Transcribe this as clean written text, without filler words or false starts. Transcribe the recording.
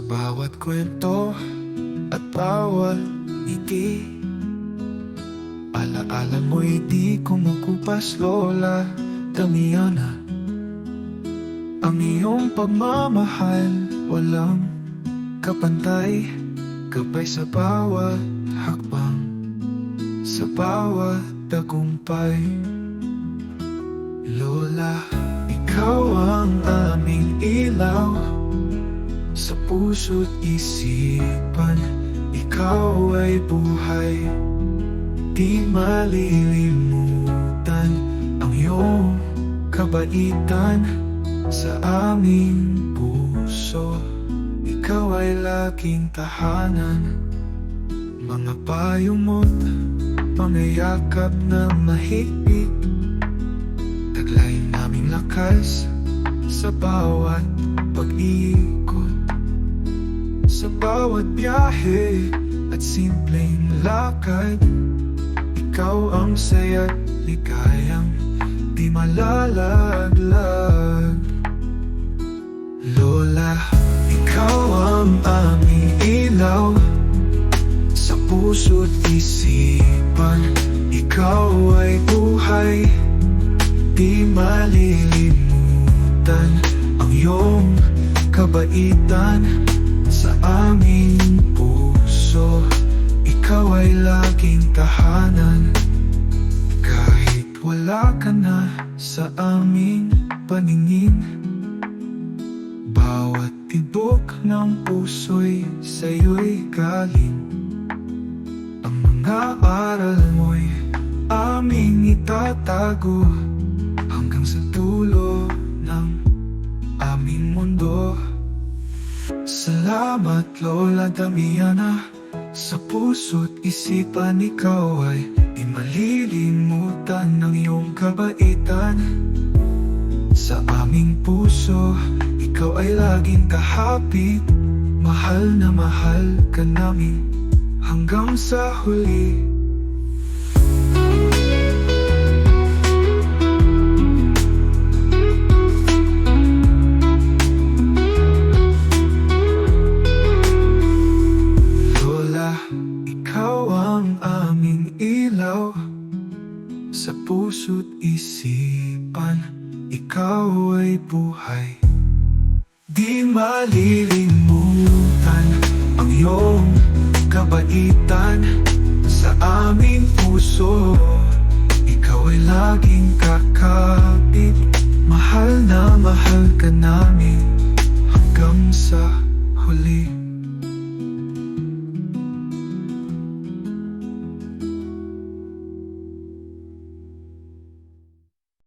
bawat kwento at bawat ngiti, alaala mo'y di kumukupas, Lola Damiana. Ang iyong pagmamahal walang kapantay, gabay sa bawat hakbang, sa bawat tagumpay. Lola, ikaw ang aming ilaw sa puso't isipan. Ikaw ay buhay, di malilimutan. Ang iyong kabaitan sa aming puso, ikaw ay laging tahanan. Mga payo mo't pangayakap na mahigpit, taglay naming lakas sa bawat pag-ikot, sa bawat biyahe at simpleng lakad. Ikaw ang saya't ligayang di malalaglag. Lola, ikaw ang aming ilaw sa puso't isipan. Ikaw ay buhay, di malilimutan. Ang iyong kabaitan sa aming puso, ikaw ay laging tahanan. Kahit wala ka na sa aming paningin, bawat tibok ng puso'y sa'yo'y galing. Ang mga aral mo'y aming itatago hanggang sa dulo ng aming mundo. Salamat, Lola Damiana. Sa puso't isipan, ikaw ay di malilimutan. Ng iyong kabaitan sa aming puso, ikaw ay laging kahapit. Mahal na mahal ka namin hanggang sa huli. Ikaw ang aming ilaw sa puso't isipan. Ikaw ay buhay, di malilimutan. Ang iyong kabaitan sa aming puso, ikaw ay laging kakapit. Mahal na mahal ka namin hanggang sa huli.